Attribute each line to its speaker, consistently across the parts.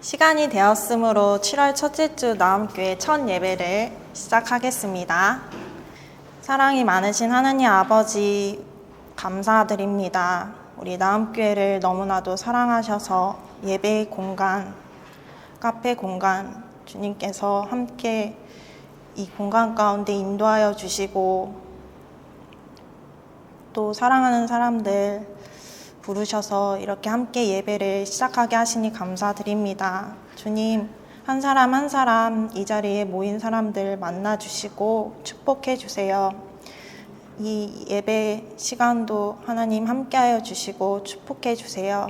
Speaker 1: 시간이 되었으므로 7월 첫째 주 나음교회 첫 예배를 시작하겠습니다. 사랑이 많으신 하나님 아버지 감사드립니다. 우리 나음교회를 너무나도 사랑하셔서 예배 공간, 카페 공간 주님께서 함께 이 공간 가운데 인도하여 주시고 또 사랑하는 사람들 부르셔서 이렇게 함께 예배를 시작하게 하시니 감사드립니다. 주님, 한 사람 한 사람 이 자리에 모인 사람들 만나주시고 축복해 주세요. 이 예배 시간도 하나님 함께하여 주시고 축복해 주세요.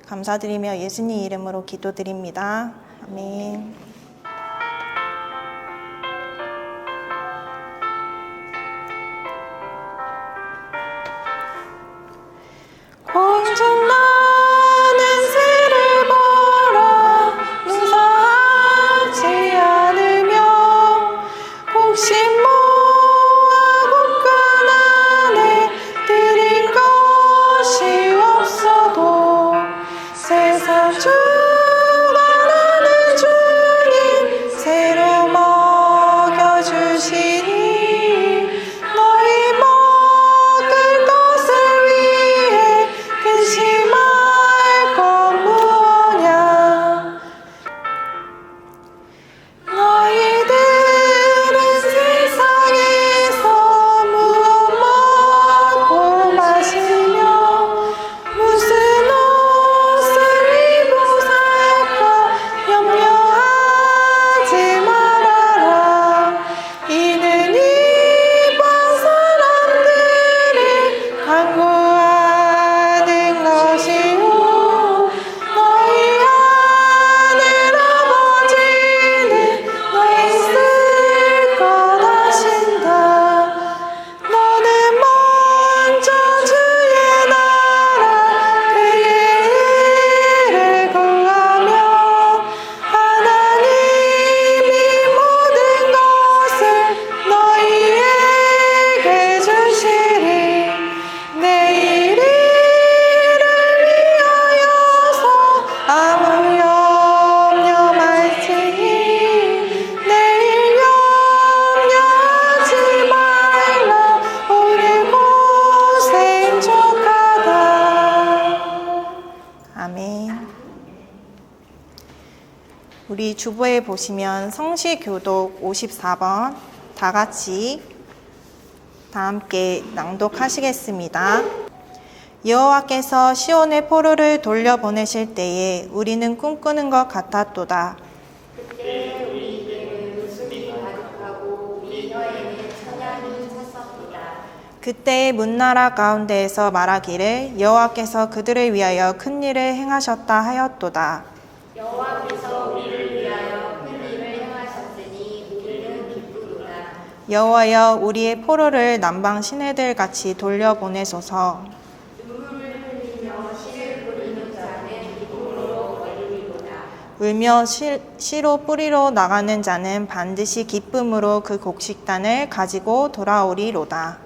Speaker 1: 감사드리며 예수님 이름으로 기도드립니다. 아멘.
Speaker 2: 공중나는 새를 보라 무사하지 않으며 혹시 모아 곳간 안에 드릴 것이 없어도 세상 주관하는 주님 새로 먹여주시니 너희 먹을 것을 위해 근심할 것 무엇냐 너희들은 세상에서 무엇 먹고 마시며 무슨 옷을 입고 살까 염려하지 말아라 이는 이방 사람들이 간구하는 것이요 너희 하늘 아버지는 너희 쓸 것 아신다 너는 먼저 주의 나라 그의 의를 구하며 하나님이 모든 것을 너희에게 주시리 내 이름을 위하여서 아무 염려 말지니 내일 염려하지 말라 오늘 고생 족하다
Speaker 1: 아멘. 우리 주보에 보시면 성시교독 54번 다 같이 다 함께 낭독하시겠습니다. 여호와께서 시온의 포로를 돌려보내실 때에 우리는 꿈꾸는 것 같았도다.
Speaker 3: 그때 우리에게는 웃음이 가득하고 우리 혀에는 찬양이 찼습니다.
Speaker 1: 그때 문나라 가운데에서 말하기를 여호와께서 그들을 위하여 큰 일을 행하셨다 하였도다.
Speaker 3: 여호와께서 우리를 위하여 큰 일을 행하셨으니 우리는 기쁘도다.
Speaker 1: 여호와여 우리의 포로를 남방 시내들 같이 돌려보내소서.
Speaker 3: 눈물을 흘리며 씨를 뿌리는 자는 기쁨으로 걸리리로다.
Speaker 1: 울며 시로 뿌리러 나가는 자는 반드시 기쁨으로 그 곡식단을 가지고 돌아오리로다.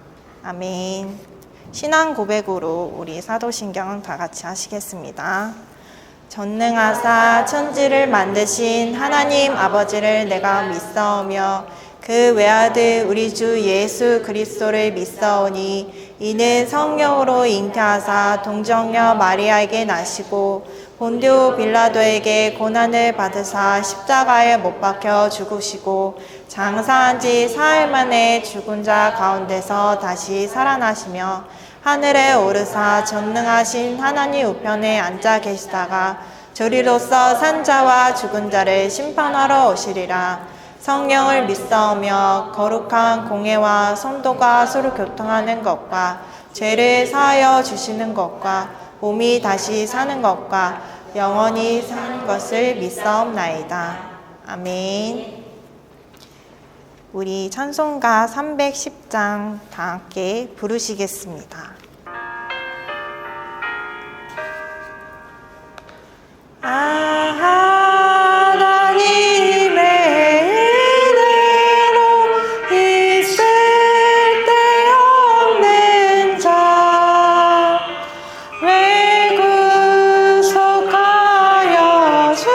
Speaker 1: 아멘. 신앙 고백으로 우리 사도신경 다 같이 하시겠습니다. 전능하사 천지를 만드신 하나님 아버지를 내가 믿사오며 그 외아들 우리 주 예수 그리스도를 믿사오니 이는 성령으로 잉태하사 동정녀 마리아에게 나시고 본디오 빌라도에게 고난을 받으사 십자가에 못 박혀 죽으시고 장사한 지 사흘 만에 죽은 자 가운데서 다시 살아나시며 하늘에 오르사 전능하신 하나님 우편에 앉아 계시다가 저리로서 산 자와 죽은 자를 심판하러 오시리라. 성령을 믿사오며 거룩한 공회와 성도가 서로 교통하는 것과 죄를 사하여 주시는 것과 몸이 다시 사는 것과 영원히 사는 것을 믿사옵나이다. 아멘. 우리 찬송가 310장 다 함께 부르시겠습니다.
Speaker 2: 하나님의 은혜로 있을 데 없는 자 왜 구속하여 주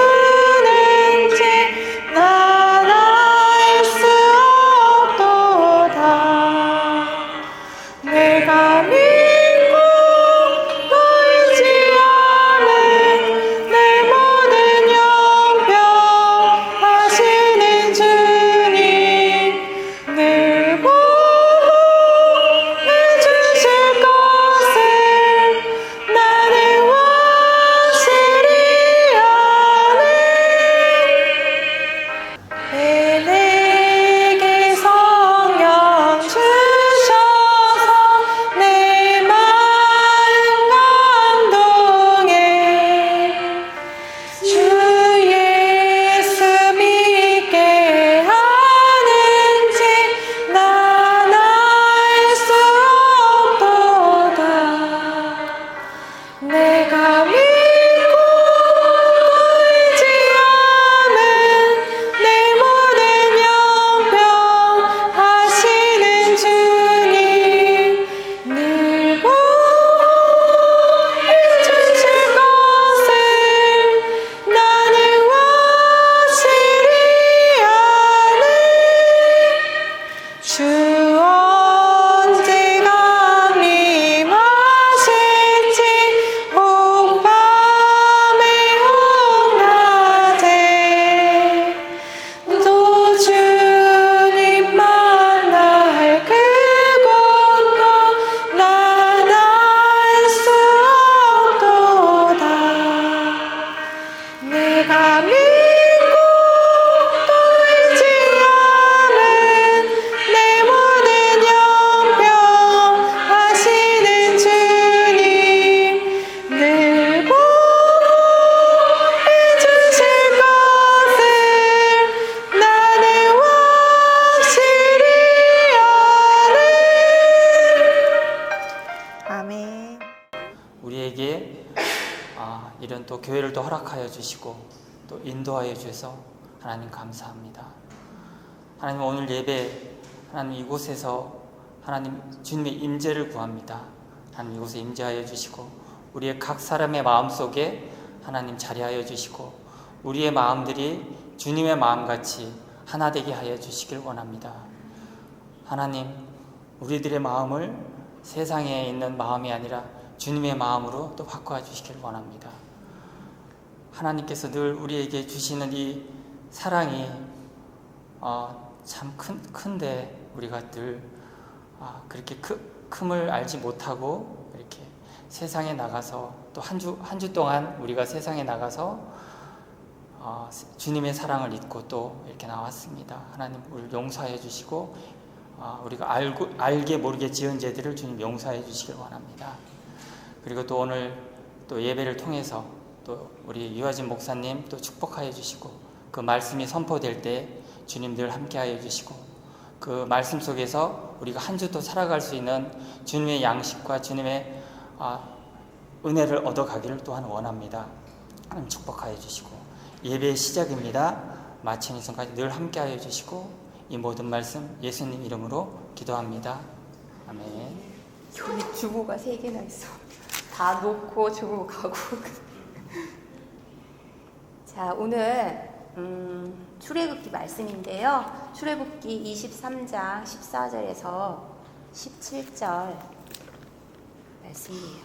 Speaker 2: 내가 믿고 또 의지하는 내 모든 영병하시는 주님 늘 보호해주실 것을 나는 확실히 아네.
Speaker 1: 아멘.
Speaker 4: 우리에게 이런 또 교회를 또 허락하여 주시고 또 인도하여 주셔서 하나님 감사합니다. 하나님 오늘 예배 하나님 이곳에서 하나님 주님의 임재를 구합니다. 하나님 이곳에 임재하여 주시고 우리의 각 사람의 마음속에 하나님 자리하여 주시고 우리의 마음들이 주님의 마음같이 하나 되게 하여 주시길 원합니다. 하나님 우리들의 마음을 세상에 있는 마음이 아니라 주님의 마음으로 또 바꿔 주시길 원합니다. 하나님께서 늘 우리에게 주시는 이 사랑이 참 큰데 우리가 늘 그렇게 큼을 알지 못하고 이렇게 세상에 나가서 또 한 주 동안 우리가 세상에 나가서 주님의 사랑을 잊고 또 이렇게 나왔습니다. 하나님 우리를 용서해 주시고 우리가 알게 모르게 지은 죄들을 주님 용서해 주시길 원합니다. 그리고 또 오늘 또 예배를 통해서 또 우리 유아진 목사님 또 축복하여 주시고 그 말씀이 선포될 때 주님 늘 함께하여 주시고 그 말씀 속에서 우리가 한 주도 살아갈 수 있는 주님의 양식과 주님의 은혜를 얻어가기를 또한 원합니다. 하나님 축복하여 주시고 예배의 시작입니다. 마치는 순간까지 늘 함께하여 주시고 이 모든 말씀 예수님 이름으로 기도합니다. 아멘.
Speaker 3: 여기 주보가 3개나 있어. 다 놓고 주고 가고. 자, 오늘 출애굽기 말씀인데요. 출애굽기 23장 14절에서 17절 말씀이에요.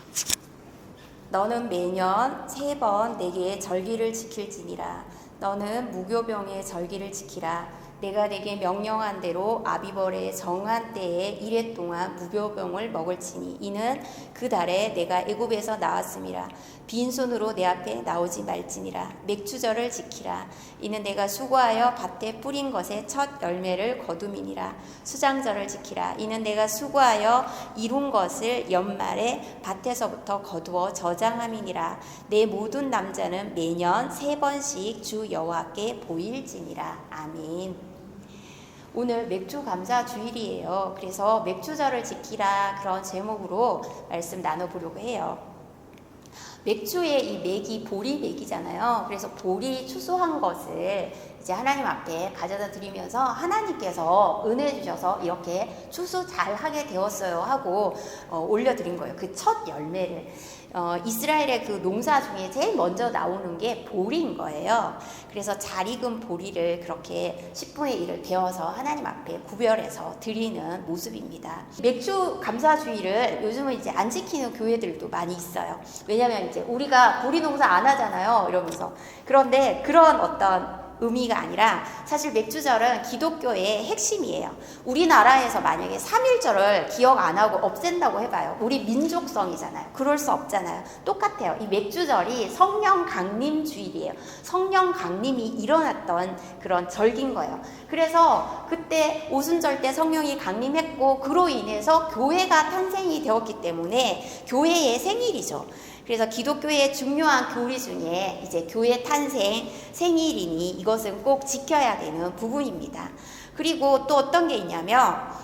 Speaker 3: 너는 매년 3번 내게 절기를 지킬지니라. 너는 무교병의 절기를 지키라. 내가 내게 명령한 대로 아비벌의 정한 때에 이래 동안 무교병을 먹을지니 이는 그 달에 내가 애굽에서 나왔음이라. 빈손으로 내 앞에 나오지 말지니라. 맥주절을 지키라. 이는 내가 수고하여 밭에 뿌린 것의 첫 열매를 거둠이니라. 수장절을 지키라. 이는 내가 수고하여 이룬 것을 연말에 밭에서부터 거두어 저장함이니라. 내 모든 남자는 매년 3번씩 주 여호와께 보일지니라. 아멘. 오늘 맥주 감사 주일이에요. 그래서 맥주절을 지키라 그런 제목으로 말씀 나눠보려고 해요. 맥주의 이 맥이 보리 맥이잖아요. 그래서 보리 추수한 것을 이제 하나님 앞에 가져다 드리면서 하나님께서 은혜 주셔서 이렇게 추수 잘 하게 되었어요 하고 올려드린 거예요. 그 첫 열매를. 이스라엘의 그 농사 중에 제일 먼저 나오는 게 보리인 거예요. 그래서 잘 익은 보리를 그렇게 10분의 1을 베어서 하나님 앞에 구별해서 드리는 모습입니다. 맥주 감사주의를 요즘은 이제 안 지키는 교회들도 많이 있어요. 왜냐면 이제 우리가 보리 농사 안 하잖아요. 이러면서. 그런데 그런 어떤 의미가 아니라 사실 맥주절은 기독교의 핵심이에요. 우리나라에서 만약에 3.1절을 기억 안 하고 없앤다고 해봐요. 우리 민족성이잖아요. 그럴 수 없잖아요. 똑같아요. 이 맥주절이 성령 강림 주일이에요. 성령 강림이 일어났던 그런 절기인 거예요. 그래서 그때 오순절 때 성령이 강림했고 그로 인해서 교회가 탄생이 되었기 때문에 교회의 생일이죠. 그래서 기독교의 중요한 교리 중에 이제 교회 탄생 생일이니 이것은 꼭 지켜야 되는 부분입니다. 그리고 또 어떤 게 있냐면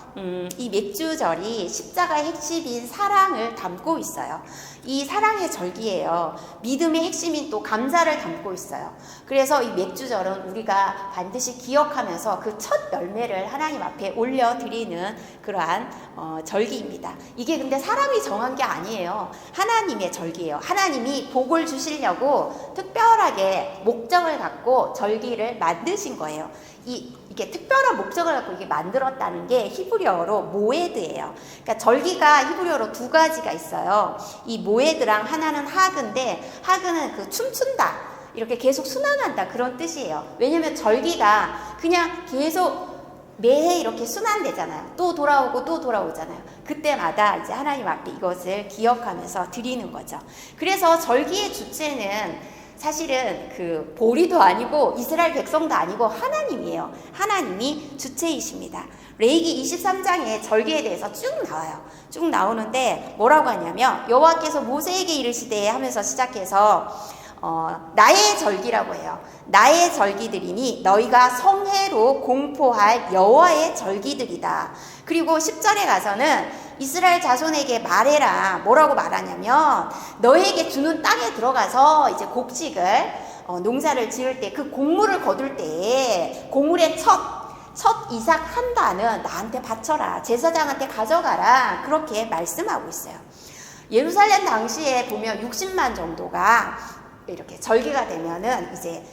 Speaker 3: 이 맥주절이 십자가의 핵심인 사랑을 담고 있어요. 이 사랑의 절기예요. 믿음의 핵심인 또 감사를 담고 있어요. 그래서 이 맥주절은 우리가 반드시 기억하면서 그 첫 열매를 하나님 앞에 올려드리는 그러한 절기입니다. 이게 근데 사람이 정한 게 아니에요. 하나님의 절기예요. 하나님이 복을 주시려고 특별하게 목적을 갖고 절기를 만드신 거예요. 이게 특별한 목적을 갖고 이게 만들었다는 게 히브리어로 모에드예요. 그러니까 절기가 히브리어로 2가지가 있어요. 이 모에드랑 하나는 하그인데 하그는 그 춤춘다. 이렇게 계속 순환한다 그런 뜻이에요. 왜냐면 절기가 그냥 계속 매해 이렇게 순환되잖아요. 또 돌아오고 또 돌아오잖아요. 그때마다 이제 하나님 앞에 이것을 기억하면서 드리는 거죠. 그래서 절기의 주체는 사실은 그 보리도 아니고 이스라엘 백성도 아니고 하나님이에요. 하나님이 주체이십니다. 레위기 23장에 절기에 대해서 쭉 나와요. 쭉 나오는데 뭐라고 하냐면 여호와께서 모세에게 이르시되 하면서 시작해서 나의 절기라고 해요. 나의 절기들이니 너희가 성회로 공포할 여호와의 절기들이다. 그리고 10절에 가서는 이스라엘 자손에게 말해라. 뭐라고 말하냐면 너희에게 주는 땅에 들어가서 이제 곡식을 농사를 지을 때 그 곡물을 거둘 때에 곡물의 첫 이삭 한 단은 나한테 바쳐라. 제사장한테 가져가라. 그렇게 말씀하고 있어요. 예루살렘 당시에 보면 60만 정도가 이렇게 절기가 되면은 이제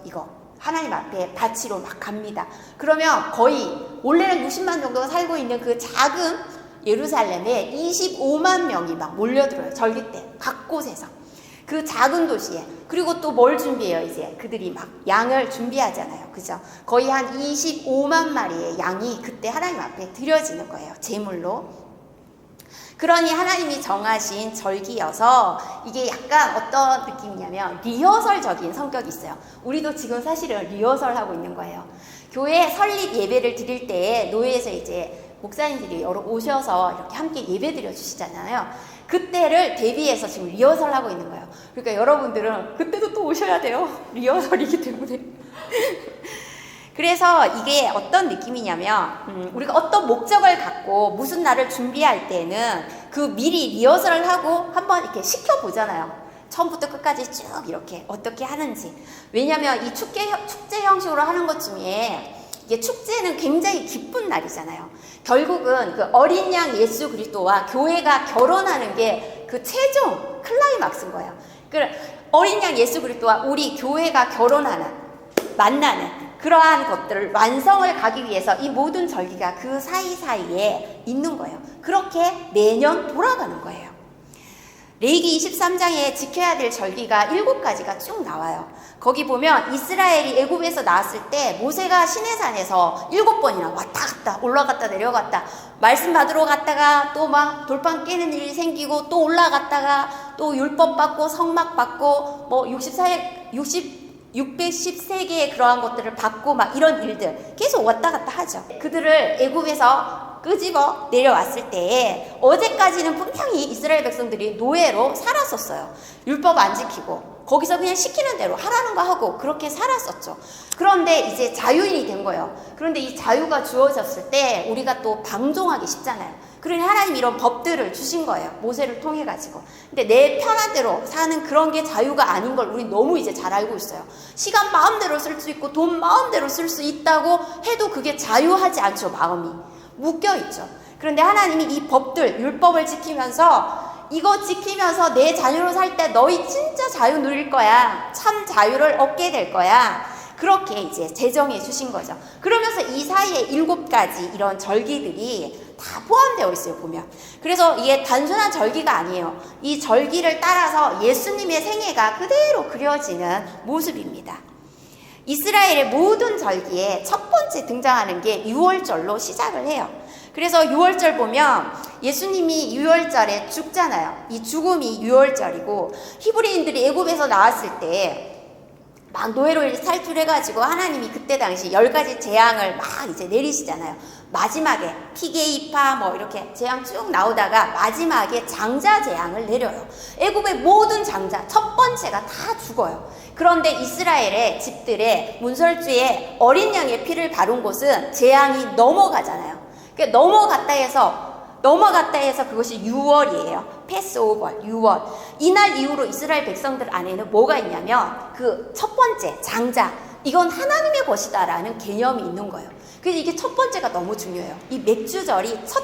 Speaker 3: 이거 하나님 앞에 바치러 막 갑니다. 그러면 거의 원래는 60만 정도가 살고 있는 그 작은 예루살렘에 25만 명이 막 몰려들어요. 절기 때 각 곳에서 그 작은 도시에. 그리고 또 뭘 준비해요? 이제 그들이 막 양을 준비하잖아요. 그죠? 거의 한 25만 마리의 양이 그때 하나님 앞에 드려지는 거예요. 제물로. 그러니 하나님이 정하신 절기여서 이게 약간 어떤 느낌이냐면 리허설적인 성격이 있어요. 우리도 지금 사실은 리허설하고 있는 거예요. 교회 설립 예배를 드릴 때 노예에서 이제 목사님들이 여러 오셔서 이렇게 함께 예배 드려 주시잖아요. 그때를 대비해서 지금 리허설하고 있는 거예요. 그러니까 여러분들은 그때도 또 오셔야 돼요. 리허설이기 때문에. 그래서 이게 어떤 느낌이냐면 우리가 어떤 목적을 갖고 무슨 날을 준비할 때는 그 미리 리허설을 하고 한번 이렇게 시켜보잖아요. 처음부터 끝까지 쭉 이렇게 어떻게 하는지. 왜냐하면 이 축제 형식으로 하는 것 중에 이게 축제는 굉장히 기쁜 날이잖아요. 결국은 그 어린 양 예수 그리스도와 교회가 결혼하는 게 그 최종 클라이막스인 거예요. 그 어린 양 예수 그리스도와 우리 교회가 결혼하는, 만나는 그러한 것들을 완성을 가기 위해서 이 모든 절기가 그 사이사이에 있는 거예요. 그렇게 매년 돌아가는 거예요. 레위기 23장에 지켜야 될 절기가 7가지가 쭉 나와요. 거기 보면 이스라엘이 애굽에서 나왔을 때 모세가 시내산에서 7번이나 왔다 갔다 올라갔다 내려갔다 말씀 받으러 갔다가 또 막 돌판 깨는 일이 생기고 또 올라갔다가 또 율법 받고 성막 받고 뭐 613개의 그러한 것들을 받고 막 이런 일들 계속 왔다 갔다 하죠. 그들을 애굽에서 끄집어 내려왔을 때 어제까지는 분명히 이스라엘 백성들이 노예로 살았었어요. 율법 안 지키고 거기서 그냥 시키는 대로 하라는 거 하고 그렇게 살았었죠. 그런데 이제 자유인이 된 거예요. 그런데 이 자유가 주어졌을 때 우리가 또 방종하기 쉽잖아요. 그러니 하나님 이런 법들을 주신 거예요. 모세를 통해 가지고. 근데 내 편한 대로 사는 그런 게 자유가 아닌 걸 우리 너무 이제 잘 알고 있어요. 시간 마음대로 쓸 수 있고 돈 마음대로 쓸 수 있다고 해도 그게 자유하지 않죠. 마음이 묶여 있죠. 그런데 하나님이 이 법들, 율법을 지키면서 이거 지키면서 내 자유로 살 때 너희 진짜 자유 누릴 거야. 참 자유를 얻게 될 거야. 그렇게 이제 제정해 주신 거죠. 그러면서 이 사이에 7가지 이런 절기들이 다 포함되어 있어요, 보면. 그래서 이게 단순한 절기가 아니에요. 이 절기를 따라서 예수님의 생애가 그대로 그려지는 모습입니다. 이스라엘의 모든 절기에 첫 번째 등장하는 게 유월절로 시작을 해요. 그래서 유월절 보면 예수님이 유월절에 죽잖아요. 이 죽음이 유월절이고 히브리인들이 애굽에서 나왔을 때 막 노예로 탈출해가지고 하나님이 그때 당시 10가지 재앙을 막 이제 내리시잖아요. 마지막에 피게이파 뭐 이렇게 재앙 쭉 나오다가 마지막에 장자 재앙을 내려요. 애굽의 모든 장자 첫 번째가 다 죽어요. 그런데 이스라엘의 집들의 문설주에 어린 양의 피를 바른 곳은 재앙이 넘어가잖아요. 그러니까 넘어갔다 해서 그것이 유월이에요. 패스오버, 유월. 이날 이후로 이스라엘 백성들 안에는 뭐가 있냐면 그 첫 번째 장자, 이건 하나님의 것이다라는 개념이 있는 거예요. 그래서 이게 첫 번째가 너무 중요해요. 이 맥주절이 첫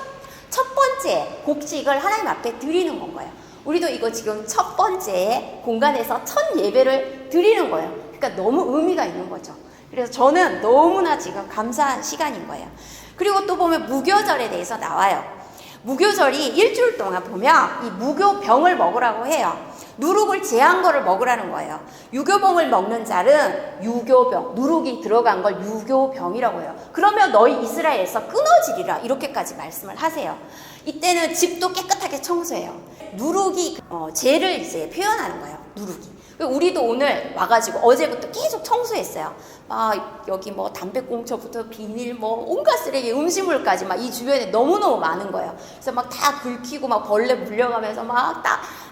Speaker 3: 번째 곡식을 하나님 앞에 드리는 건 거예요. 우리도 이거 지금 첫 번째 공간에서 첫 예배를 드리는 거예요. 그러니까 너무 의미가 있는 거죠. 그래서 저는 너무나 지금 감사한 시간인 거예요. 그리고 또 보면 무교절에 대해서 나와요. 무교절이 일주일 동안 보면 이 무교병을 먹으라고 해요. 누룩을 제한 거를 먹으라는 거예요. 유교병을 먹는 자는 유교병, 누룩이 들어간 걸 유교병이라고 해요. 그러면 너희 이스라엘에서 끊어지리라 이렇게까지 말씀을 하세요. 이때는 집도 깨끗하게 청소해요. 누룩이 죄를 이제 표현하는 거예요. 누룩이. 우리도 오늘 와가지고 어제부터 계속 청소했어요. 막 여기 뭐 담배꽁초부터 비닐 뭐 온갖 쓰레기 음식물까지 막 이 주변에 너무너무 많은 거예요. 그래서 막 다 긁히고 막 벌레 물려가면서 막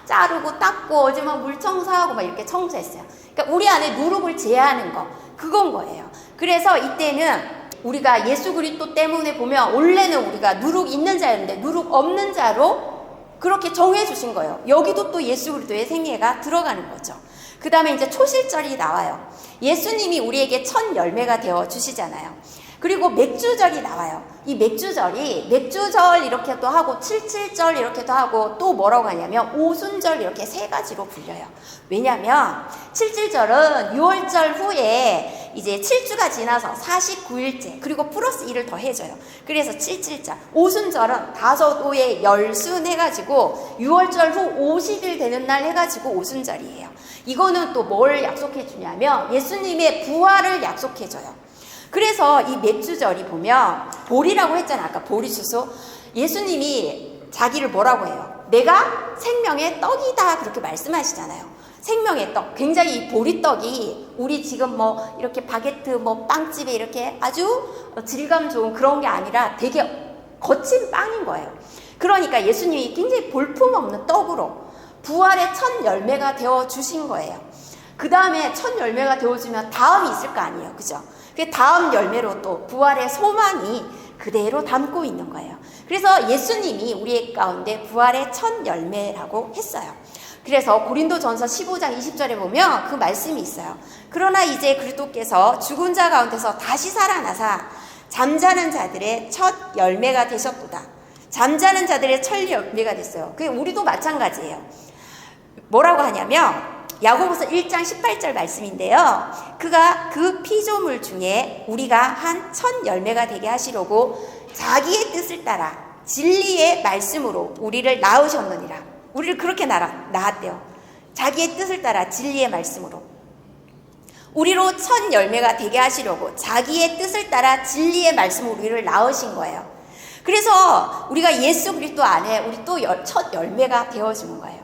Speaker 3: 자르고 닦고 어제 막 물 청소하고 막 이렇게 청소했어요. 그러니까 우리 안에 누룩을 제하는 거 그건 거예요. 그래서 이때는 우리가 예수 그리스도 때문에 보면 원래는 우리가 누룩 있는 자였는데 누룩 없는 자로 그렇게 정해주신 거예요. 여기도 또 예수 그리스도의 생애가 들어가는 거죠. 그 다음에 이제 초실절이 나와요. 예수님이 우리에게 첫 열매가 되어 주시잖아요. 그리고 맥주절이 나와요. 이 맥주절이 맥주절 이렇게도 하고 칠칠절 이렇게도 하고 또 뭐라고 하냐면 오순절 이렇게 세 가지로 불려요. 왜냐면 칠칠절은 6월절 후에 이제 7주가 지나서 49일째 그리고 플러스 1을 더 해줘요. 그래서 칠칠절. 오순절은 5오에 열순 해가지고 6월절 후 50일 되는 날 해가지고 오순절이에요. 이거는 또 뭘 약속해 주냐면 예수님의 부활을 약속해 줘요. 그래서 이 맥주절이 보면 보리라고 했잖아. 아까 보리수소. 예수님이 자기를 뭐라고 해요? 내가 생명의 떡이다 그렇게 말씀하시잖아요. 생명의 떡. 굉장히 이 보리떡이 우리 지금 뭐 이렇게 바게트 뭐 빵집에 이렇게 아주 질감 좋은 그런 게 아니라 되게 거친 빵인 거예요. 그러니까 예수님이 굉장히 볼품없는 떡으로 부활의 첫 열매가 되어 주신 거예요. 그 다음에 첫 열매가 되어주면 다음이 있을 거 아니에요. 그죠? 그 다음 열매로 또 부활의 소망이 그대로 담고 있는 거예요. 그래서 예수님이 우리 가운데 부활의 첫 열매라고 했어요. 그래서 고린도전서 15장 20절에 보면 그 말씀이 있어요. 그러나 이제 그리스도께서 죽은 자 가운데서 다시 살아나사 잠자는 자들의 첫 열매가 되셨도다. 잠자는 자들의 첫 열매가 됐어요. 그게 우리도 마찬가지예요. 뭐라고 하냐면 야고보서 1장 18절 말씀인데요. 그가 그 피조물 중에 우리가 한 첫 열매가 되게 하시려고 자기의 뜻을 따라 진리의 말씀으로 우리를 낳으셨느니라. 우리를 그렇게 낳았대요. 자기의 뜻을 따라 진리의 말씀으로. 우리로 첫 열매가 되게 하시려고 자기의 뜻을 따라 진리의 말씀으로 우리를 낳으신 거예요. 그래서 우리가 예수 그리스도 안에 우리 또 첫 열매가 되어주는 거예요.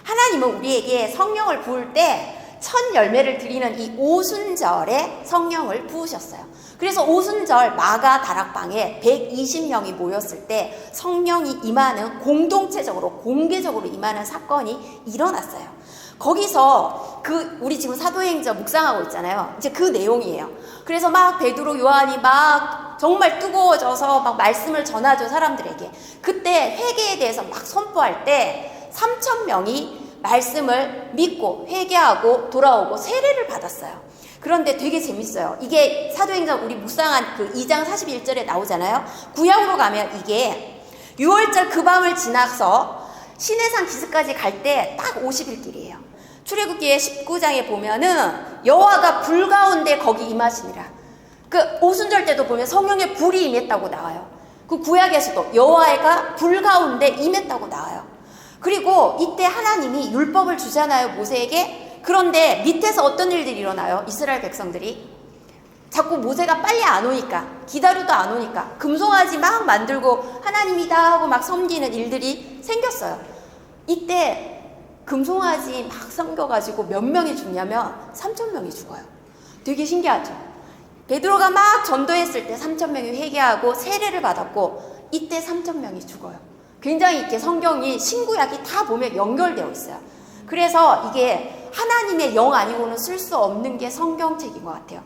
Speaker 3: 하나님은 우리에게 성령을 부을 때 첫 열매를 드리는 이 오순절에 성령을 부으셨어요. 그래서 오순절 마가 다락방에 120명이 모였을 때 성령이 임하는 공동체적으로 공개적으로 임하는 사건이 일어났어요. 거기서 우리 지금 사도행전 묵상하고 있잖아요. 이제 그 내용이에요. 그래서 막 베드로 요한이 막 정말 뜨거워져서 막 말씀을 전하죠, 사람들에게. 그때 회개에 대해서 막 선포할 때 3,000명이 말씀을 믿고 회개하고 돌아오고 세례를 받았어요. 그런데 되게 재밌어요. 이게 사도행전 우리 묵상한 그 2장 41절에 나오잖아요. 구약으로 가면 이게 6월절 그 밤을 지나서 시내산 기슭까지 갈 때 딱 50일 길이에요. 출애굽기의 19장에 보면은 여호와가 불 가운데 거기 임하시니라. 그 오순절 때도 보면 성령의 불이 임했다고 나와요. 그 구약에서도 여호와가 불 가운데 임했다고 나와요. 그리고 이때 하나님이 율법을 주잖아요, 모세에게. 그런데 밑에서 어떤 일들이 일어나요? 이스라엘 백성들이 자꾸 모세가 빨리 안 오니까, 기다려도 안 오니까 금송아지 막 만들고 하나님이다 하고 막 섬기는 일들이 생겼어요. 이때 금송아지 막 섬겨가지고 몇 명이 죽냐면 3,000명이 죽어요. 되게 신기하죠? 베드로가 막 전도했을 때 3,000명이 회개하고 세례를 받았고 이때 3,000명이 죽어요. 굉장히 이렇게 성경이 신구약이 다 보면 연결되어 있어요. 그래서 이게 하나님의 영 아니고는 쓸 수 없는 게 성경책인 것 같아요.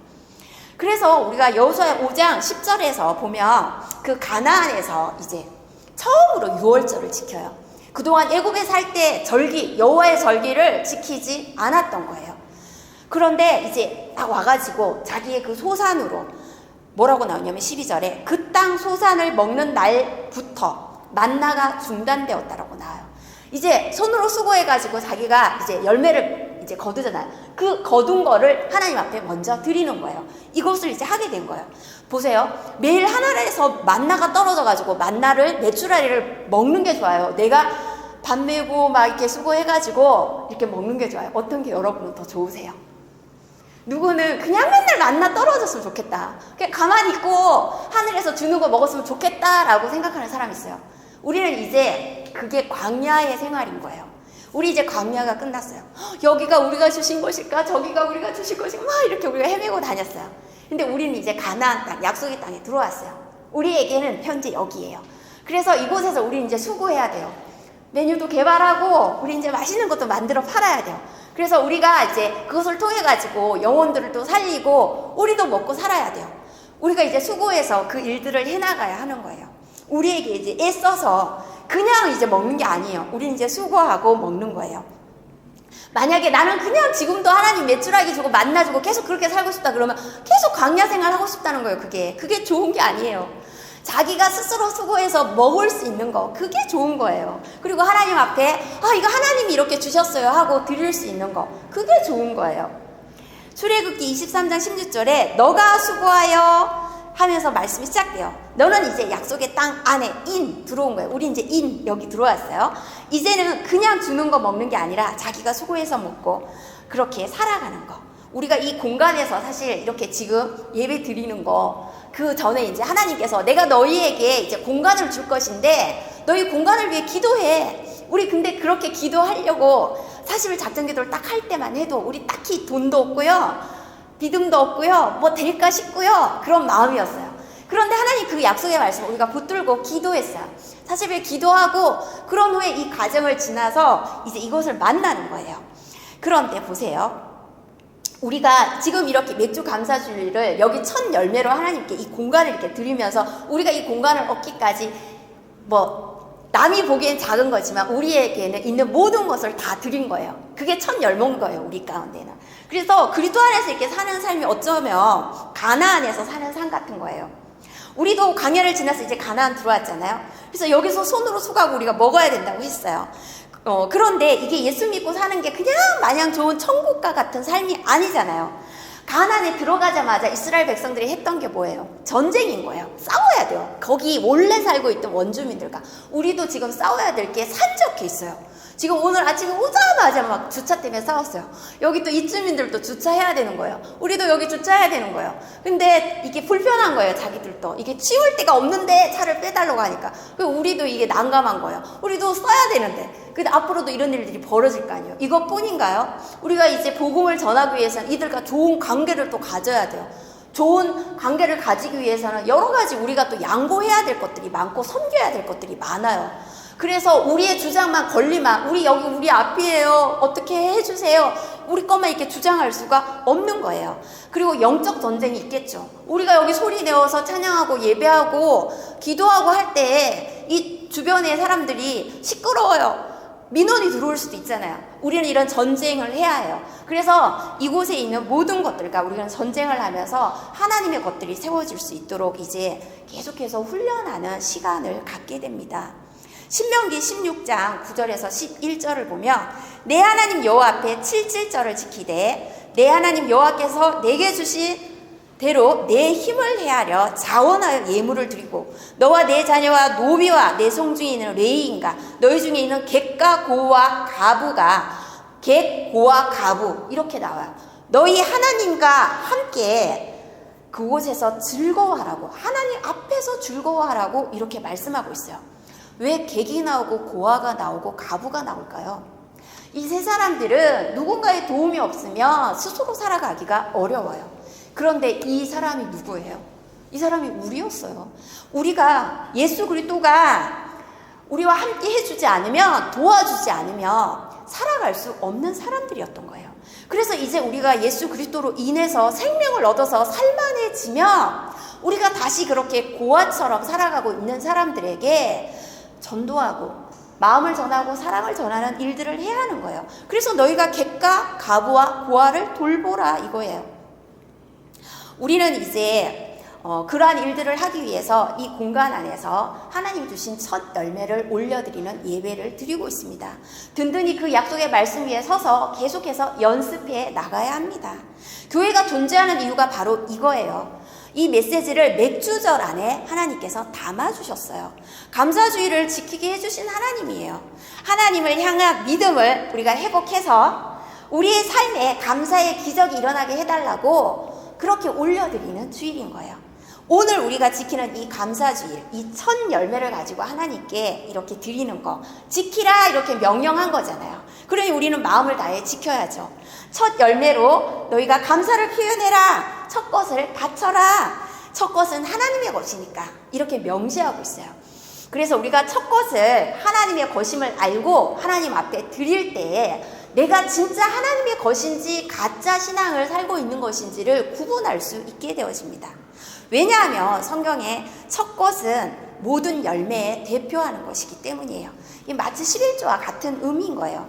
Speaker 3: 그래서 우리가 여호수아 5장 10절에서 보면 그 가나안에서 이제 처음으로 6월절을 지켜요. 그동안 애굽에 살 때 절기, 여호와의 절기를 지키지 않았던 거예요. 그런데 이제 딱 와가지고 자기의 그 소산으로 뭐라고 나오냐면 12절에 그 땅 소산을 먹는 날부터 만나가 중단되었다라고 나와요. 이제 손으로 수고해가지고 자기가 이제 열매를 이제 거두잖아요. 그 거둔 거를 하나님 앞에 먼저 드리는 거예요. 이것을 이제 하게 된 거예요. 보세요. 매일 하늘에서 만나가 떨어져가지고 만나를 메추라리를 먹는 게 좋아요. 내가 밥 메고 막 이렇게 수고해가지고 이렇게 먹는 게 좋아요. 어떤 게 여러분은 더 좋으세요? 누구는 그냥 맨날 만나 떨어졌으면 좋겠다. 그냥 가만히 있고 하늘에서 주는 거 먹었으면 좋겠다라고 생각하는 사람이 있어요. 우리는 이제 그게 광야의 생활인 거예요. 우리 이제 광야가 끝났어요. 여기가 우리가 주신 것일까? 저기가 우리가 주신 것일까? 막 이렇게 우리가 헤매고 다녔어요. 근데 우리는 이제 가나안 땅, 약속의 땅에 들어왔어요. 우리에게는 현재 여기예요. 그래서 이곳에서 우리는 이제 수고해야 돼요. 메뉴도 개발하고 우리 이제 맛있는 것도 만들어 팔아야 돼요. 그래서 우리가 이제 그것을 통해 가지고 영혼들을 또 살리고 우리도 먹고 살아야 돼요. 우리가 이제 수고해서 그 일들을 해나가야 하는 거예요. 우리에게 이제 애써서 그냥 이제 먹는 게 아니에요. 우리는 이제 수고하고 먹는 거예요. 만약에 나는 그냥 지금도 하나님 메추라기 주고 만나 주고 계속 그렇게 살고 싶다 그러면 계속 광야 생활 하고 싶다는 거예요. 그게 좋은 게 아니에요. 자기가 스스로 수고해서 먹을 수 있는 거, 그게 좋은 거예요. 그리고 하나님 앞에 이거 하나님이 이렇게 주셨어요 하고 드릴 수 있는 거, 그게 좋은 거예요. 출애굽기 23장 16절에 너가 수고하여 하면서 말씀이 시작돼요. 너는 이제 약속의 땅 안에 들어온 거예요. 우리 이제 여기 들어왔어요. 이제는 그냥 주는 거 먹는 게 아니라 자기가 수고해서 먹고 그렇게 살아가는 거. 우리가 이 공간에서 사실 이렇게 지금 예배 드리는 거, 그 전에 이제 하나님께서 내가 너희에게 이제 공간을 줄 것인데 너희 공간을 위해 기도해. 우리 근데 그렇게 기도하려고 40일 작전 기도를 딱 할 때만 해도 우리 딱히 돈도 없고요, 믿음도 없고요, 뭐 될까 싶고요, 그런 마음이었어요. 그런데 하나님 그 약속의 말씀을 우리가 붙들고 기도했어요. 40일 기도하고 그런 후에 이 과정을 지나서 이제 이것을 만나는 거예요. 그런데 보세요. 우리가 지금 이렇게 맥주 감사주일을 여기 첫 열매로 하나님께 이 공간을 이렇게 드리면서 우리가 이 공간을 얻기까지 남이 보기엔 작은 거지만 우리에게는 있는 모든 것을 다 드린 거예요. 그게 첫 열매인 거예요, 우리 가운데는. 그래서 그리스도 안에서 이렇게 사는 삶이 어쩌면 가나안에서 사는 삶 같은 거예요. 우리도 광야를 지나서 이제 가나안 들어왔잖아요. 그래서 여기서 손으로 수고하고 우리가 먹어야 된다고 했어요. 그런데 이게 예수 믿고 사는 게 그냥 마냥 좋은 천국과 같은 삶이 아니잖아요. 가나안에 들어가자마자 이스라엘 백성들이 했던 게 뭐예요? 전쟁인 거예요. 싸워야 돼요. 거기 원래 살고 있던 원주민들과. 우리도 지금 싸워야 될 게 산적해 있어요. 지금 오늘 아침에 오자마자 막 주차 때문에 싸웠어요. 여기 또 이주민들도 주차해야 되는 거예요. 우리도 여기 주차해야 되는 거예요. 근데 이게 불편한 거예요, 자기들도. 이게 치울 데가 없는데 차를 빼달라고 하니까. 우리도 이게 난감한 거예요. 우리도 써야 되는데. 근데 앞으로도 이런 일들이 벌어질 거 아니에요. 이것뿐인가요? 우리가 이제 복음을 전하기 위해서는 이들과 좋은 관계를 또 가져야 돼요. 좋은 관계를 가지기 위해서는 여러 가지 우리가 또 양보해야 될 것들이 많고 섬겨야 될 것들이 많아요. 그래서 우리의 주장만 걸리면 우리 앞이에요, 어떻게 해주세요, 우리 것만 이렇게 주장할 수가 없는 거예요. 그리고 영적 전쟁이 있겠죠. 우리가 여기 소리 내어서 찬양하고 예배하고 기도하고 할 때 이 주변의 사람들이 시끄러워요, 민원이 들어올 수도 있잖아요. 우리는 이런 전쟁을 해야 해요. 그래서 이곳에 있는 모든 것들과 우리는 전쟁을 하면서 하나님의 것들이 세워질 수 있도록 이제 계속해서 훈련하는 시간을 갖게 됩니다. 신명기 16장 9절에서 11절을 보면 내 하나님 여호와 앞에 7질절을 지키되 내 하나님 여호와께서 내게 주신 대로 내 힘을 헤아려 자원하여 예물을 드리고 너와 내 자녀와 노비와 내 성중에 있는 레위인과 너희 중에 있는 객과 고와 가부가 객, 고와 가부 이렇게 나와요. 너희 하나님과 함께 그곳에서 즐거워하라고, 하나님 앞에서 즐거워하라고 이렇게 말씀하고 있어요. 왜 객이 나오고 고아가 나오고 가부가 나올까요? 이 세 사람들은 누군가의 도움이 없으면 스스로 살아가기가 어려워요. 그런데 이 사람이 누구예요? 이 사람이 우리였어요. 우리가 예수 그리스도가 우리와 함께 해주지 않으면, 도와주지 않으면 살아갈 수 없는 사람들이었던 거예요. 그래서 이제 우리가 예수 그리스도로 인해서 생명을 얻어서 살만해지면 우리가 다시 그렇게 고아처럼 살아가고 있는 사람들에게 전도하고 마음을 전하고 사랑을 전하는 일들을 해야 하는 거예요. 그래서 너희가 객과 가부와 고아를 돌보라 이거예요. 우리는 이제 그러한 일들을 하기 위해서 이 공간 안에서 하나님 주신 첫 열매를 올려드리는 예배를 드리고 있습니다. 든든히 그 약속의 말씀 위에 서서 계속해서 연습해 나가야 합니다. 교회가 존재하는 이유가 바로 이거예요. 이 메시지를 맥주절 안에 하나님께서 담아주셨어요. 감사주의를 지키게 해주신 하나님이에요. 하나님을 향한 믿음을 우리가 회복해서 우리의 삶에 감사의 기적이 일어나게 해달라고 그렇게 올려드리는 주일인 거예요. 오늘 우리가 지키는 이 감사주일, 이 첫 열매를 가지고 하나님께 이렇게 드리는 거, 지키라 이렇게 명령한 거잖아요. 그러니 우리는 마음을 다해 지켜야죠. 첫 열매로 너희가 감사를 표현해라. 첫 것을 바쳐라. 첫 것은 하나님의 것이니까 이렇게 명시하고 있어요. 그래서 우리가 첫 것을 하나님의 것임을 알고 하나님 앞에 드릴 때에 내가 진짜 하나님의 것인지 가짜 신앙을 살고 있는 것인지를 구분할 수 있게 되어집니다. 왜냐하면 성경에 첫 것은 모든 열매에 대표하는 것이기 때문이에요. 이 마치 11조와 같은 의미인 거예요.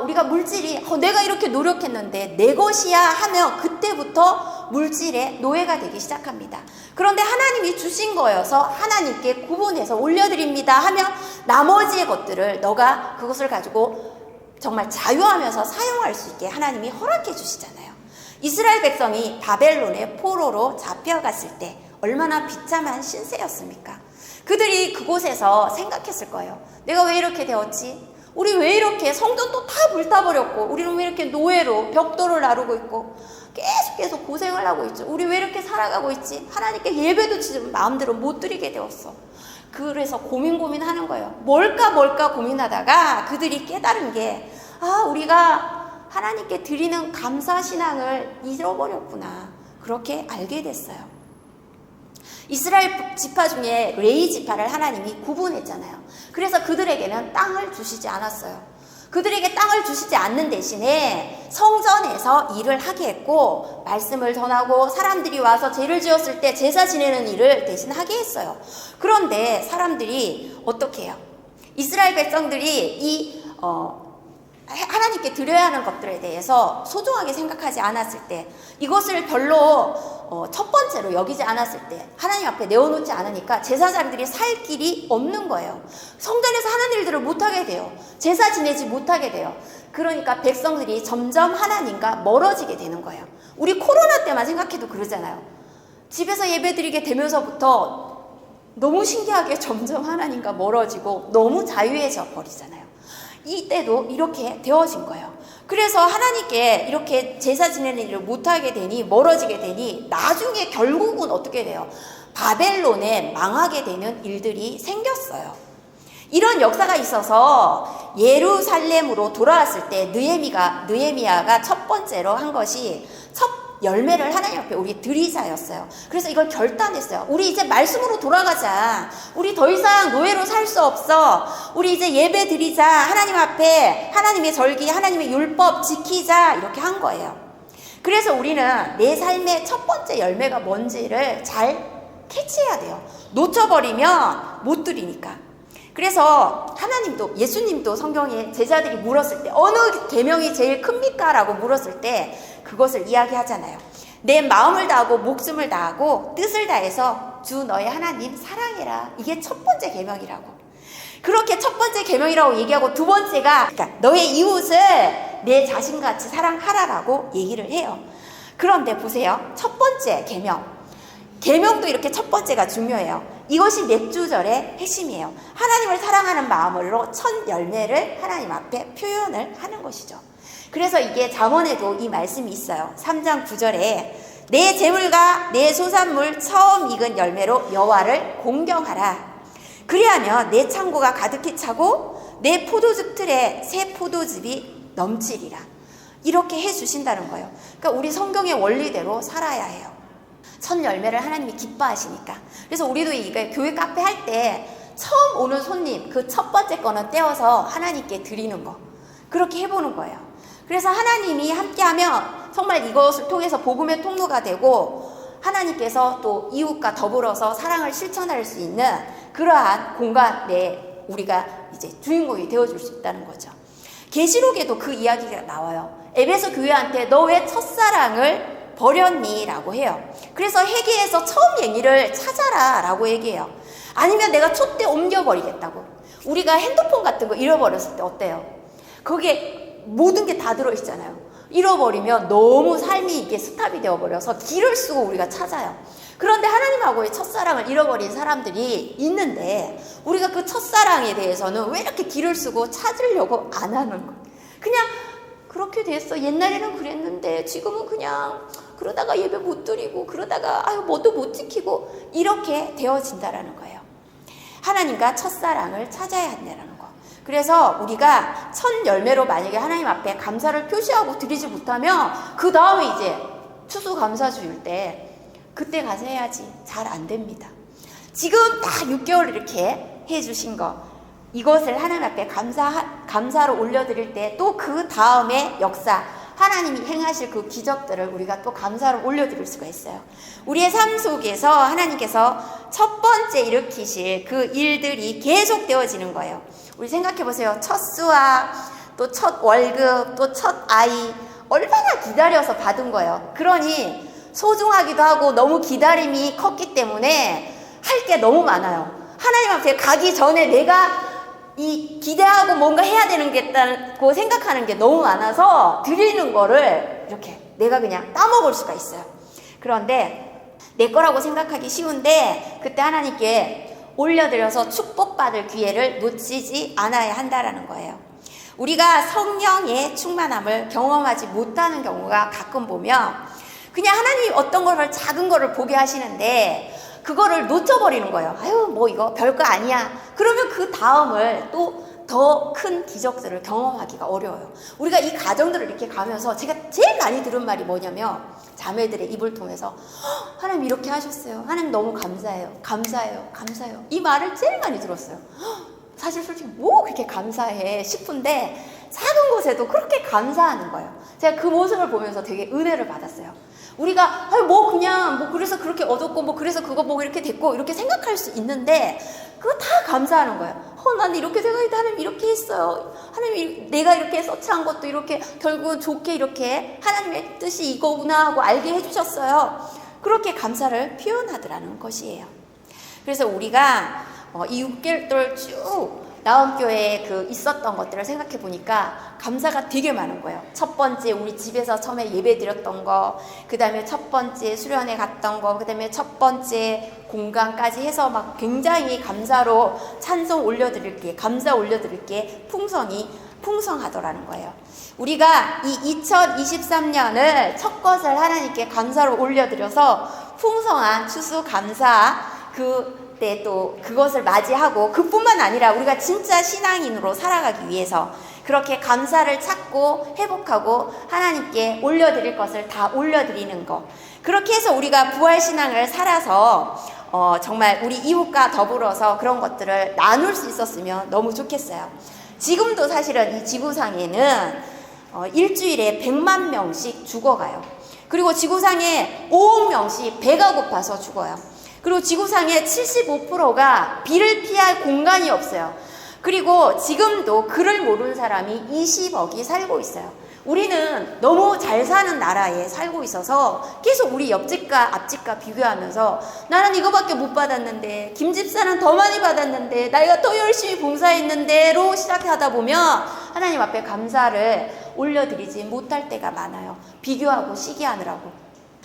Speaker 3: 우리가 물질이 내가 이렇게 노력했는데 내 것이야 하면 그때부터 물질의 노예가 되기 시작합니다. 그런데 하나님이 주신 거여서 하나님께 구분해서 올려드립니다 하면 나머지의 것들을 너가 그것을 가지고 정말 자유하면서 사용할 수 있게 하나님이 허락해 주시잖아요. 이스라엘 백성이 바벨론의 포로로 잡혀갔을 때 얼마나 비참한 신세였습니까? 그들이 그곳에서 생각했을 거예요. 내가 왜 이렇게 되었지? 우리 왜 이렇게 성전도 다 불타버렸고 우리는 왜 이렇게 노예로 벽돌을 나르고 있고 계속 고생을 하고 있죠. 우리 왜 이렇게 살아가고 있지? 하나님께 예배도 지금 마음대로 못 드리게 되었어. 그래서 고민하는 거예요. 뭘까 고민하다가 그들이 깨달은 게 우리가 하나님께 드리는 감사신앙을 잃어버렸구나. 그렇게 알게 됐어요. 이스라엘 지파 중에 레위 지파를 하나님이 구분했잖아요. 그래서 그들에게는 땅을 주시지 않았어요. 그들에게 땅을 주시지 않는 대신에 성전에서 일을 하게 했고 말씀을 전하고 사람들이 와서 제를 지었을 때 제사 지내는 일을 대신 하게 했어요. 그런데 사람들이 어떻게 해요? 이스라엘 백성들이 하나님께 드려야 하는 것들에 대해서 소중하게 생각하지 않았을 때, 이것을 별로 첫 번째로 여기지 않았을 때, 하나님 앞에 내어놓지 않으니까 제사장들이 살 길이 없는 거예요. 성전에서 하는 일들을 못하게 돼요. 제사 지내지 못하게 돼요. 그러니까 백성들이 점점 하나님과 멀어지게 되는 거예요. 우리 코로나 때만 생각해도 그러잖아요. 집에서 예배드리게 되면서부터 너무 신기하게 점점 하나님과 멀어지고 너무 자유해져 버리잖아요. 이때도 이렇게 되어진 거예요. 그래서 하나님께 이렇게 제사 지내는 일을 못하게 되니 멀어지게 되니 나중에 결국은 어떻게 돼요? 바벨론에 망하게 되는 일들이 생겼어요. 이런 역사가 있어서 예루살렘으로 돌아왔을 때 느헤미야가 첫 번째로 한 것이 첫 열매를 하나님 앞에 우리 드리자였어요. 그래서 이걸 결단했어요. 우리 이제 말씀으로 돌아가자. 우리 더 이상 노예로 살 수 없어. 우리 이제 예배 드리자. 하나님 앞에 하나님의 절기, 하나님의 율법 지키자. 이렇게 한 거예요. 그래서 우리는 내 삶의 첫 번째 열매가 뭔지를 잘 캐치해야 돼요. 놓쳐버리면 못 드리니까. 그래서 하나님도, 예수님도 성경에 제자들이 물었을 때 어느 계명이 제일 큽니까? 라고 물었을 때 그것을 이야기하잖아요. 내 마음을 다하고 목숨을 다하고 뜻을 다해서 주 너의 하나님 사랑해라. 이게 첫 번째 계명이라고. 그렇게 첫 번째 계명이라고 얘기하고 두 번째가 그러니까 너의 이웃을 내 자신같이 사랑하라라고 얘기를 해요. 그런데 보세요. 첫 번째 계명도 이렇게 첫 번째가 중요해요. 이것이 넷주절의 핵심이에요. 하나님을 사랑하는 마음으로 첫 열매를 하나님 앞에 표현을 하는 것이죠. 그래서 이게 잠언에도 이 말씀이 있어요. 3장 9절에 내 재물과 내 소산물 처음 익은 열매로 여호와를 공경하라. 그리하면 내 창고가 가득히 차고 내 포도즙 틀에 새 포도즙이 넘치리라. 이렇게 해주신다는 거예요. 그러니까 우리 성경의 원리대로 살아야 해요. 첫 열매를 하나님이 기뻐하시니까. 그래서 우리도 이게 교회 카페 할 때 처음 오는 손님 그 첫 번째 거는 떼어서 하나님께 드리는 거. 그렇게 해보는 거예요. 그래서 하나님이 함께하면 정말 이것을 통해서 복음의 통로가 되고 하나님께서 또 이웃과 더불어서 사랑을 실천할 수 있는 그러한 공간에 우리가 이제 주인공이 되어줄 수 있다는 거죠. 계시록에도 그 이야기가 나와요. 에베소 교회한테 너 왜 첫사랑을 버렸니? 라고 해요. 그래서 회개해서 처음 얘기를 찾아라 라고 얘기해요. 아니면 내가 촛대 옮겨버리겠다고. 우리가 핸드폰 같은 거 잃어버렸을 때 어때요? 거기에 모든 게 다 들어있잖아요. 잃어버리면 너무 삶이 이게 스탑이 되어버려서 길을 쓰고 우리가 찾아요. 그런데 하나님하고의 첫사랑을 잃어버린 사람들이 있는데 우리가 그 첫사랑에 대해서는 왜 이렇게 길을 쓰고 찾으려고 안 하는 거예요? 그냥 그렇게 됐어. 옛날에는 그랬는데 지금은 그냥 그러다가 예배 못 드리고 그러다가 뭐도 못 지키고 이렇게 되어진다라는 거예요. 하나님과 첫사랑을 찾아야 한다는 거. 그래서 우리가 첫 열매로 만약에 하나님 앞에 감사를 표시하고 드리지 못하면 그 다음에 이제 추수감사주일 때 그때 가서 해야지 잘 안 됩니다. 지금 딱 6개월 이렇게 해주신 거, 이것을 하나님 앞에 감사로 올려드릴 때 또 그 다음에 역사, 하나님이 행하실 그 기적들을 우리가 또 감사로 올려드릴 수가 있어요. 우리의 삶 속에서 하나님께서 첫 번째 일으키실 그 일들이 계속 되어지는 거예요. 우리 생각해 보세요. 첫 수학, 또 첫 월급, 또 첫 아이, 얼마나 기다려서 받은 거예요. 그러니 소중하기도 하고 너무 기다림이 컸기 때문에 할 게 너무 많아요. 하나님 앞에 가기 전에 내가 이 기대하고 뭔가 해야 되는 게 있다고 생각하는 게 너무 많아서 드리는 거를 이렇게 내가 그냥 따먹을 수가 있어요. 그런데 내 거라고 생각하기 쉬운데 그때 하나님께 올려드려서 축복받을 기회를 놓치지 않아야 한다라는 거예요. 우리가 성령의 충만함을 경험하지 못하는 경우가 가끔 보면 그냥 하나님이 어떤 거를 작은 거를 보게 하시는데 그거를 놓쳐버리는 거예요. 아유, 뭐 이거 별거 아니야. 그러면 그 다음을 또 더 큰 기적들을 경험하기가 어려워요. 우리가 이 과정들을 이렇게 가면서 제가 제일 많이 들은 말이 뭐냐면 자매들의 입을 통해서 하나님 이렇게 하셨어요. 하나님 너무 감사해요. 감사해요. 감사해요. 이 말을 제일 많이 들었어요. 사실 솔직히 뭐 그렇게 감사해 싶은데 작은 것에도 그렇게 감사하는 거예요. 제가 그 모습을 보면서 되게 은혜를 받았어요. 우리가 뭐 그냥 뭐 그래서 그렇게 얻었고 뭐 그래서 그거 뭐 이렇게 됐고 이렇게 생각할 수 있는데 그거 다 감사하는 거예요. 난 이렇게 생각했는데 하나님 이렇게 했어요. 하나님 내가 이렇게 서치한 것도 이렇게 결국은 좋게 이렇게 하나님의 뜻이 이거구나 하고 알게 해주셨어요. 그렇게 감사를 표현하더라는 것이에요. 그래서 우리가 이 6개월 쭉 나음교회에 있었던 것들을 생각해 보니까 감사가 되게 많은 거예요. 첫 번째 우리 집에서 처음에 예배 드렸던 거, 그 다음에 첫 번째 수련회 갔던 거, 그 다음에 첫 번째 공간까지 해서 막 굉장히 감사로 찬송 올려드릴게, 감사 올려드릴게 풍성하더라는 거예요. 우리가 이 2023년을 첫 것을 하나님께 감사로 올려드려서 풍성한 추수감사 그때 또 그것을 맞이하고 그뿐만 아니라 우리가 진짜 신앙인으로 살아가기 위해서 그렇게 감사를 찾고 회복하고 하나님께 올려드릴 것을 다 올려드리는 것, 그렇게 해서 우리가 부활신앙을 살아서 정말 우리 이웃과 더불어서 그런 것들을 나눌 수 있었으면 너무 좋겠어요. 지금도 사실은 이 지구상에는 일주일에 100만 명씩 죽어가요. 그리고 지구상에 5억 명씩 배가 고파서 죽어요. 그리고 지구상의 75%가 비를 피할 공간이 없어요. 그리고 지금도 글을 모르는 사람이 20억이 살고 있어요. 우리는 너무 잘 사는 나라에 살고 있어서 계속 우리 옆집과 앞집과 비교하면서 나는 이거밖에 못 받았는데 김 집사는 더 많이 받았는데 내가 더 열심히 봉사했는데로 시작하다 보면 하나님 앞에 감사를 올려드리지 못할 때가 많아요. 비교하고 시기하느라고.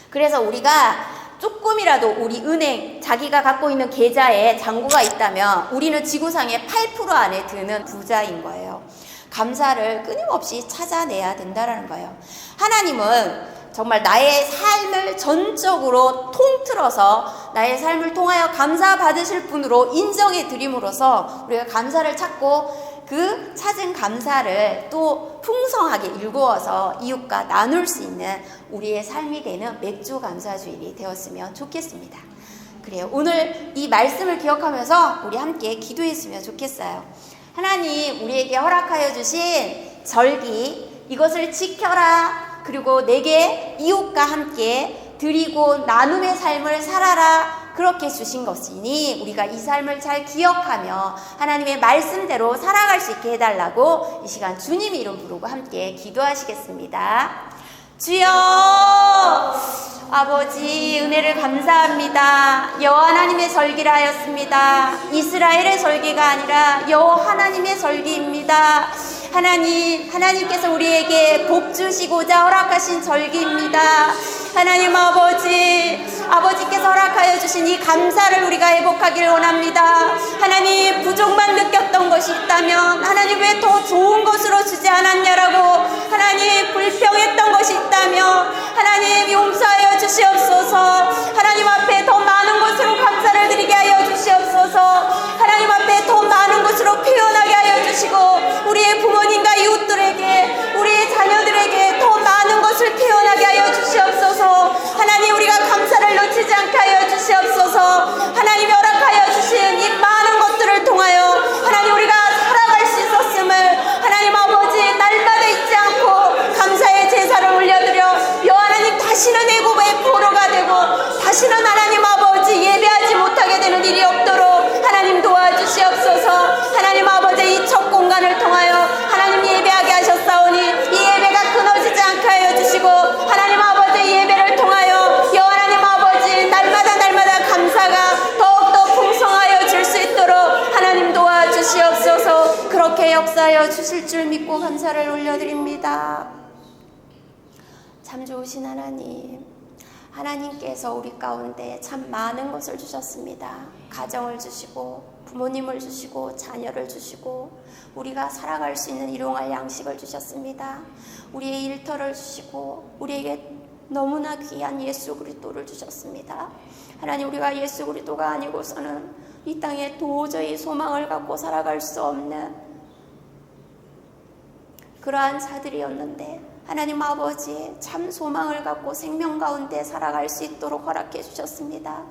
Speaker 3: 그래서 우리가 조금이라도 우리 은행 자기가 갖고 있는 계좌에 잔고가 있다면 우리는 지구상의 8% 안에 드는 부자인 거예요. 감사를 끊임없이 찾아내야 된다는 거예요. 하나님은 정말 나의 삶을 전적으로 통틀어서 나의 삶을 통하여 감사받으실 분으로 인정해 드림으로써 우리가 감사를 찾고 그 찾은 감사를 또 풍성하게 일구어서 이웃과 나눌 수 있는 우리의 삶이 되는 맥주 감사주일이 되었으면 좋겠습니다. 그래요. 오늘 이 말씀을 기억하면서 우리 함께 기도했으면 좋겠어요. 하나님, 우리에게 허락하여 주신 절기, 이것을 지켜라. 그리고 내게 이웃과 함께 드리고 나눔의 삶을 살아라. 그렇게 주신 것이니 우리가 이 삶을 잘 기억하며 하나님의 말씀대로 살아갈 수 있게 해달라고 이 시간 주님 이름 부르고 함께 기도하시겠습니다. 주여, 아버지 은혜를 감사합니다. 여호와 하나님의 절기라 하였습니다. 이스라엘의 절기가 아니라 여호와 하나님의 절기입니다. 하나님께서 우리에게 복 주시고자 허락하신 절기입니다. 하나님 아버지께서 허락하여 주신 이 감사를 우리가 회복하기를 원합니다. 하나님, 부족만 느꼈던 것이 있다면 하나님 왜 더 좋은 것으로 주지 않았냐라고 하나님 불평했던 것이 있다면 하나님 용서하여 주시옵소서. 하나님 앞에 더 많은 것으로 감사를 드리게 하여 주시옵소서. 하나님 앞에 더 많은 것으로 표현하게 하여 주시옵소서. 주시고 우리의 부모님과 이웃들에게 우리의 자녀들에게 더 많은 것을 태어나게 하여 주시옵소서. 하나님 우리가 감사를 놓치지 않게 하여 주시옵소서. 하나님이 허락하여 주신 이 많은 것들을 통하여 하나님 우리가 살아갈 수 있었음을 하나님 아버지 날마다 잊지 않고 감사의 제사를 올려드려 하나님 다시는 애굽의 포로가 되고 다시는 하나님 아버지 예배하지 못하게 되는 일이 없도록 하나님 도와주시옵소서. 하나님 아버지 이 첫 공간을 통하여 하나님 예배하게 하셨사오니 이 예배가 끊어지지 않게 하여 주시고 하나님 아버지 예배를 통하여 하나님 아버지 날마다 감사가 더욱더 풍성하여 줄 수 있도록 하나님 도와주시옵소서. 그렇게 역사하여 주실 줄 믿고 감사를 올려드립니다. 참 좋으신 하나님, 하나님께서 우리 가운데 참 많은 것을 주셨습니다. 가정을 주시고 부모님을 주시고 자녀를 주시고 우리가 살아갈 수 있는 일용할 양식을 주셨습니다. 우리의 일터를 주시고 우리에게 너무나 귀한 예수 그리스도를 주셨습니다. 하나님 우리가 예수 그리스도가 아니고서는 이 땅에 도저히 소망을 갖고 살아갈 수 없는 그러한 자들이었는데 하나님 아버지 참 소망을 갖고 생명 가운데 살아갈 수 있도록 허락해 주셨습니다.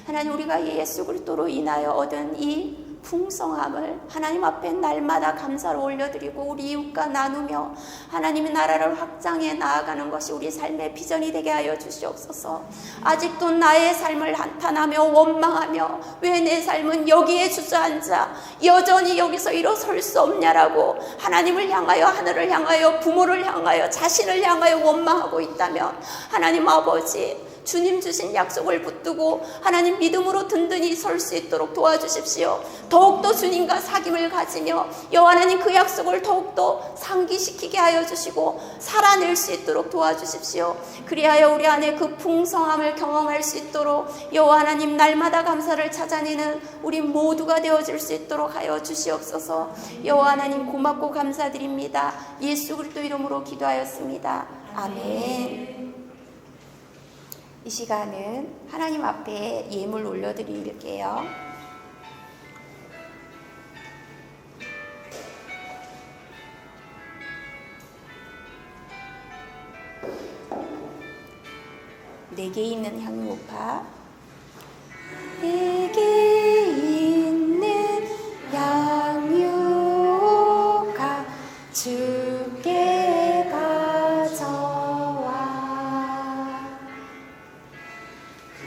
Speaker 3: 하나님 우리가 예수 그리스도로 인하여 얻은 이 풍성함을 하나님 앞에 날마다 감사를 올려드리고 우리 이웃과 나누며 하나님의 나라를 확장해 나아가는 것이 우리 삶의 비전이 되게 하여 주시옵소서. 아직도 나의 삶을 한탄하며 원망하며 왜 내 삶은 여기에 주저앉아 여전히 여기서 일어설 수 없냐라고 하나님을 향하여 하늘을 향하여 부모를 향하여 자신을 향하여 원망하고 있다면 하나님 아버지 주님 주신 약속을 붙들고 하나님 믿음으로 든든히 설 수 있도록 도와주십시오. 더욱더 주님과 사귐을 가지며 하나님 그 약속을 더욱더 상기시키게 하여 주시고 살아낼 수 있도록 도와주십시오. 그리하여 우리 안에 그 풍성함을 경험할 수 있도록 하나님 날마다 감사를 찾아내는 우리 모두가 되어질 수 있도록 하여 주시옵소서. 하나님 고맙고 감사드립니다. 예수 그리스도 이름으로 기도하였습니다. 아멘. 이 시간은 하나님 앞에 예물 올려드릴게요. 내게 있는 향유파, 내게 있는 향유가 주께 가져와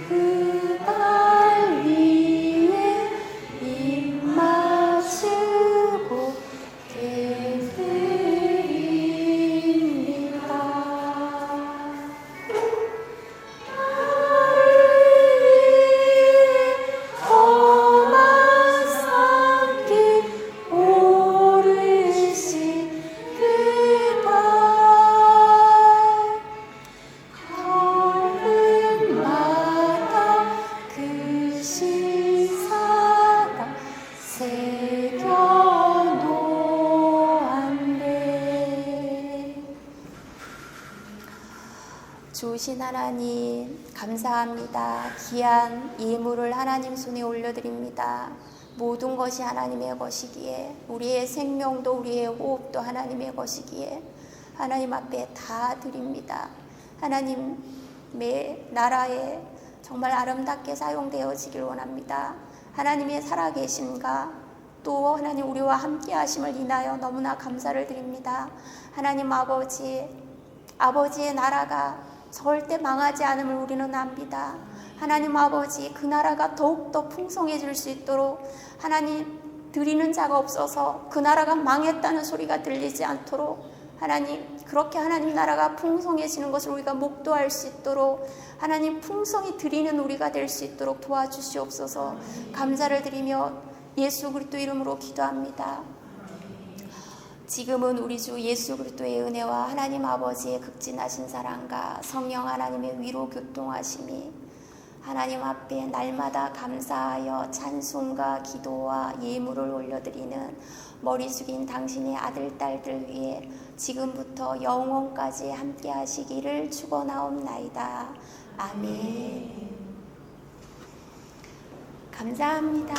Speaker 3: 그 발 위에 입 맞추고 드립니다. 험한 산길 오르신 그 발 걸음마다 그 시사가 새겨놓았네. 좋으신 하나님 감사합니다. 귀한 예물을 하나님 손에 올려드립니다. 모든 것이 하나님의 것이기에 우리의 생명도 우리의 호흡도 하나님의 것이기에 하나님 앞에 다 드립니다. 하나님의 나라에 정말 아름답게 사용되어지길 원합니다. 하나님의 살아계심과 또 하나님 우리와 함께 하심을 인하여 너무나 감사를 드립니다. 하나님 아버지의 나라가 절대 망하지 않음을 우리는 압니다. 하나님 아버지 그 나라가 더욱더 풍성해질 수 있도록 하나님 드리는 자가 없어서 그 나라가 망했다는 소리가 들리지 않도록 하나님 그렇게 하나님 나라가 풍성해지는 것을 우리가 목도할 수 있도록 하나님 풍성히 드리는 우리가 될 수 있도록 도와주시옵소서. 감사를 드리며 예수 그리스도 이름으로 기도합니다. 지금은 우리 주 예수 그리스도의 은혜와 하나님 아버지의 극진하신 사랑과 성령 하나님의 위로 교통하심이 하나님 앞에 날마다 감사하여 찬송과 기도와 예물을 올려드리는 머리 숙인 당신의 아들 딸들 위해 지금부터 영원까지 함께 하시기를 축원하옵나이다. 아멘. 감사합니다.